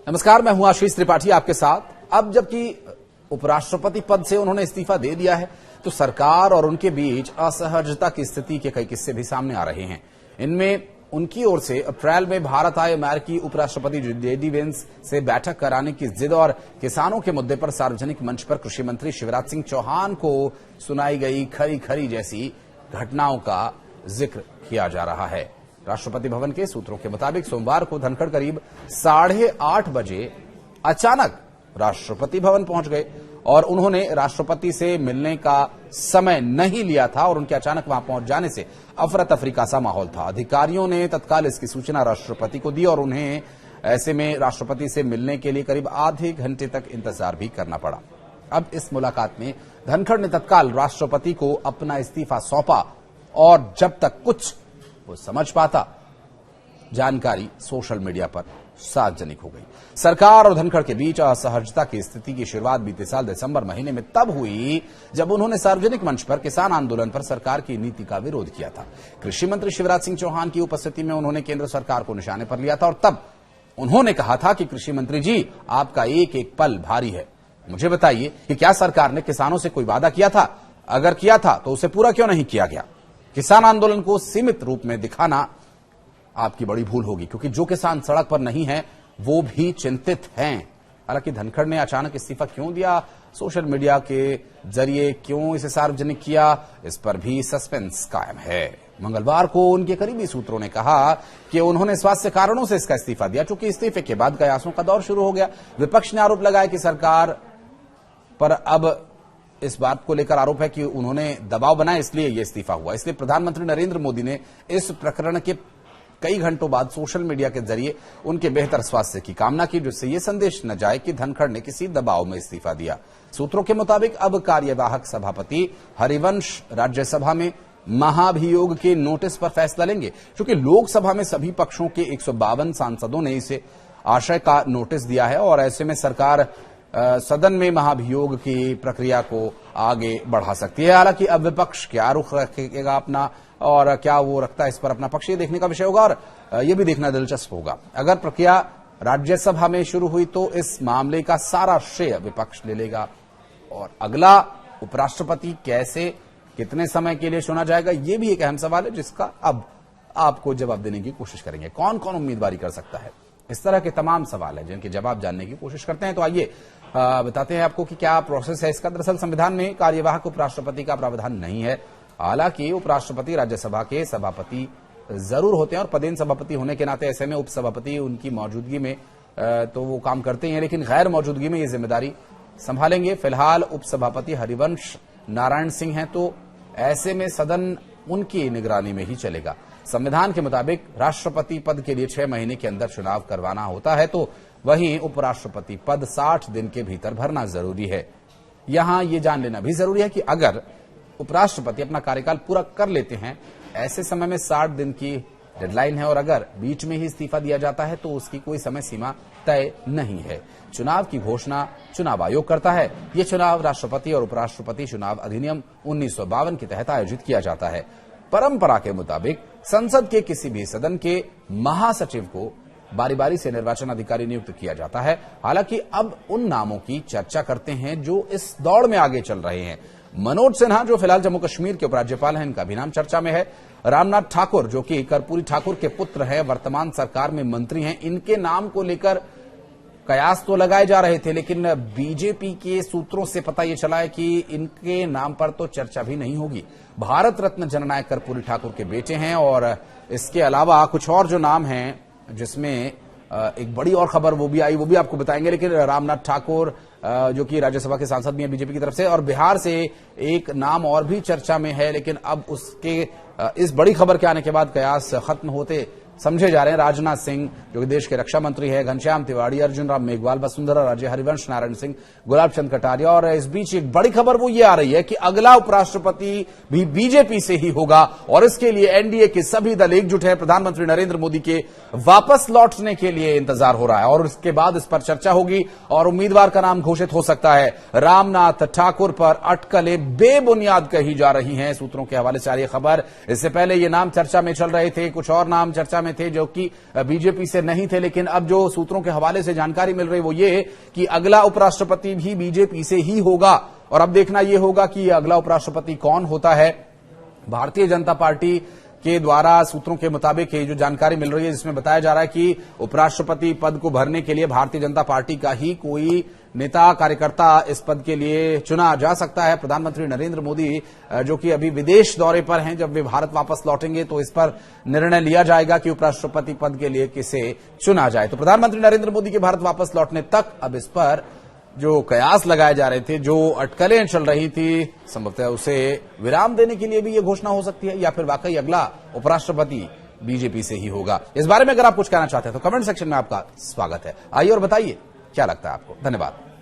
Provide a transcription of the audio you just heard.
नमस्कार, मैं हूं आशीष त्रिपाठी आपके साथ। अब जबकि उपराष्ट्रपति पद से उन्होंने इस्तीफा दे दिया है, तो सरकार और उनके बीच असहजता की स्थिति के कई किस्से भी सामने आ रहे हैं। इनमें उनकी ओर से अप्रैल में भारत आए अमेरिकी उपराष्ट्रपति JD वेंस से बैठक कराने की जिद और किसानों के मुद्दे पर सार्वजनिक मंच पर कृषि मंत्री शिवराज सिंह चौहान को सुनाई गई खरी खरी जैसी घटनाओं का जिक्र किया जा रहा है। राष्ट्रपति भवन के सूत्रों के मुताबिक सोमवार को धनखड़ करीब 8:30 बजे अचानक राष्ट्रपति भवन पहुंच गए और उन्होंने राष्ट्रपति से मिलने का समय नहीं लिया था और उनके अचानक वहां पहुंच जाने से अफरा तफरी का सा माहौल था। अधिकारियों ने तत्काल इसकी सूचना राष्ट्रपति को दी और उन्हें ऐसे में राष्ट्रपति से मिलने के लिए करीब आधे घंटे तक इंतजार भी करना पड़ा। अब इस मुलाकात में धनखड़ ने तत्काल राष्ट्रपति को अपना इस्तीफा सौंपा और जब तक कुछ वो समझ पाता, जानकारी सोशल मीडिया पर सार्वजनिक हो गई। सरकार और धनखड़ के बीच असहजता की स्थिति की शुरुआत बीते साल दिसंबर महीने में तब हुई जब उन्होंने सार्वजनिक मंच पर किसान आंदोलन पर सरकार की नीति का विरोध किया था। कृषि मंत्री शिवराज सिंह चौहान की उपस्थिति में उन्होंने केंद्र सरकार को निशाने पर लिया था और तब उन्होंने कहा था कि कृषि मंत्री जी, आपका एक एक पल भारी है। मुझे बताइए कि क्या सरकार ने किसानों से कोई वादा किया था? अगर किया था तो उसे पूरा क्यों नहीं किया गया? किसान आंदोलन को सीमित रूप में दिखाना आपकी बड़ी भूल होगी, क्योंकि जो किसान सड़क पर नहीं है वो भी चिंतित हैं। हालांकि धनखड़ ने अचानक इस्तीफा क्यों दिया, सोशल मीडिया के जरिए क्यों इसे सार्वजनिक किया, इस पर भी सस्पेंस कायम है। मंगलवार को उनके करीबी सूत्रों ने कहा कि उन्होंने स्वास्थ्य कारणों से इसका इस्तीफा दिया। चूंकि इस्तीफे के बाद कयासों का दौर शुरू हो गया। विपक्ष ने आरोप लगाया कि सरकार पर अब इस बात को लेकर आरोप है कि उन्होंने दबाव बनाया, इसलिए यह इस्तीफा हुआ। इसलिए प्रधानमंत्री नरेंद्र मोदी ने इस प्रकरण के कई घंटों बाद सोशल मीडिया के जरिए उनके बेहतर स्वास्थ्य की कामना की, जिससे यह संदेश न जाए कि धनखड़ ने किसी दबाव में इस्तीफा दिया। सूत्रों के मुताबिक अब कार्यवाहक सभापति हरिवंश राज्यसभा में महाभियोग के नोटिस पर फैसला लेंगे। क्योंकि लोकसभा में सभी पक्षों के 152 सांसदों ने इसे आशय का नोटिस दिया है और ऐसे में सरकार सदन में महाभियोग की प्रक्रिया को आगे बढ़ा सकती है। हालांकि अब विपक्ष क्या रुख रखेगा अपना और क्या वो रखता है, इस पर अपना पक्ष ये देखने का विषय होगा और ये भी देखना दिलचस्प होगा। अगर प्रक्रिया राज्यसभा में शुरू हुई तो इस मामले का सारा श्रेय विपक्ष ले लेगा और अगला उपराष्ट्रपति कैसे, कितने समय के लिए चुना जाएगा, ये भी एक अहम सवाल है जिसका अब आपको जवाब देने की कोशिश करेंगे। कौन कौन उम्मीदवारी कर सकता है, इस तरह के तमाम सवाल हैं जिनके जवाब जानने की कोशिश करते हैं। तो आइए बताते हैं आपको कि क्या प्रोसेस है इसका। दरअसल संविधान में कार्यवाहक उपराष्ट्रपति का प्रावधान नहीं है। हालांकि उपराष्ट्रपति राज्यसभा के सभापति जरूर होते हैं और पदेन सभापति होने के नाते ऐसे में उपसभापति उनकी मौजूदगी में तो वो काम करते हैं, लेकिन गैर मौजूदगी में ये जिम्मेदारी संभालेंगे। फिलहाल उपसभापति हरिवंश नारायण सिंह हैं, तो ऐसे में सदन उनकी निगरानी में ही चलेगा। संविधान के मुताबिक राष्ट्रपति पद के लिए 6 महीने के अंदर चुनाव करवाना होता है, तो वहीं उपराष्ट्रपति पद 60 दिन के भीतर भरना जरूरी है। यहां यह जान लेना भी जरूरी है कि अगर उपराष्ट्रपति अपना कार्यकाल पूरा कर लेते हैं, ऐसे समय में 60 दिन की डेडलाइन है और अगर बीच में ही इस्तीफा दिया जाता है तो उसकी कोई समय सीमा तय नहीं है। चुनाव की घोषणा चुनाव आयोग करता है। यह चुनाव राष्ट्रपति और उपराष्ट्रपति चुनाव अधिनियम 1952 के तहत आयोजित किया जाता है। परंपरा के मुताबिक संसद के किसी भी सदन के महासचिव को बारी बारी से निर्वाचन अधिकारी नियुक्त किया जाता है। हालांकि अब उन नामों की चर्चा करते हैं जो इस दौड़ में आगे चल रहे हैं। मनोज सिन्हा जो फिलहाल जम्मू कश्मीर के उपराज्यपाल हैं, इनका भी नाम चर्चा में है। रामनाथ ठाकुर जो कि कर्पूरी ठाकुर के पुत्र हैं, वर्तमान सरकार में मंत्री हैं, इनके नाम को लेकर कयास तो लगाए जा रहे थे, लेकिन बीजेपी के सूत्रों से पता यह चला है कि इनके नाम पर तो चर्चा भी नहीं होगी। भारत रत्न जननायक कर्पूरी ठाकुर के बेटे हैं और इसके अलावा कुछ और जो नाम हैं, जिसमें एक बड़ी और खबर वो भी आई, वो भी आपको बताएंगे। लेकिन रामनाथ ठाकुर जो कि राज्यसभा के सांसद भी हैं बीजेपी की तरफ से, और बिहार से एक नाम और भी चर्चा में है, लेकिन अब उसके इस बड़ी खबर के आने के बाद कयास खत्म होते समझे जा रहे हैं। राजनाथ सिंह जो कि देश के रक्षा मंत्री है, घनश्याम तिवारी, अर्जुन राम मेघवाल, वसुंधरा राजे, हरिवंश नारायण सिंह, गुलाब चंद कटारिया, और इस बीच एक बड़ी खबर वो ये आ रही है कि अगला उपराष्ट्रपति भी बीजेपी से ही होगा और इसके लिए एनडीए के सभी दल एकजुट है। प्रधानमंत्री नरेंद्र मोदी के वापस लौटने के लिए इंतजार हो रहा है और उसके बाद इस पर चर्चा होगी और उम्मीदवार का नाम घोषित हो सकता है। रामनाथ ठाकुर पर अटकलें बेबुनियाद कही जा रही हैं, सूत्रों के हवाले से आ रही खबर। इससे पहले ये नाम चर्चा में चल रहे थे, कुछ और नाम चर्चा में थे जो कि बीजेपी से नहीं थे, लेकिन अब जो सूत्रों के हवाले से जानकारी मिल रही वो ये कि अगला उपराष्ट्रपति भी बीजेपी से ही होगा। और अब देखना यह होगा कि अगला उपराष्ट्रपति कौन होता है। भारतीय जनता पार्टी के द्वारा सूत्रों के मुताबिक ये जो जानकारी मिल रही है जिसमें बताया जा रहा है कि उपराष्ट्रपति पद को भरने के लिए भारतीय जनता पार्टी का ही कोई नेता कार्यकर्ता इस पद के लिए चुना जा सकता है। प्रधानमंत्री नरेंद्र मोदी जो कि अभी विदेश दौरे पर हैं, जब वे भारत वापस लौटेंगे तो इस पर निर्णय लिया जाएगा कि उपराष्ट्रपति पद के लिए किसे चुना जाए। तो प्रधानमंत्री नरेंद्र मोदी के भारत वापस लौटने तक अब इस पर जो कयास लगाए जा रहे थे, जो अटकलें चल रही थी, संभवतः उसे विराम देने के लिए भी यह घोषणा हो सकती है या फिर वाकई अगला उपराष्ट्रपति बीजेपी से ही होगा। इस बारे में अगर आप कुछ कहना चाहते हैं तो कमेंट सेक्शन में आपका स्वागत है। आइए और बताइए क्या लगता है आपको। धन्यवाद।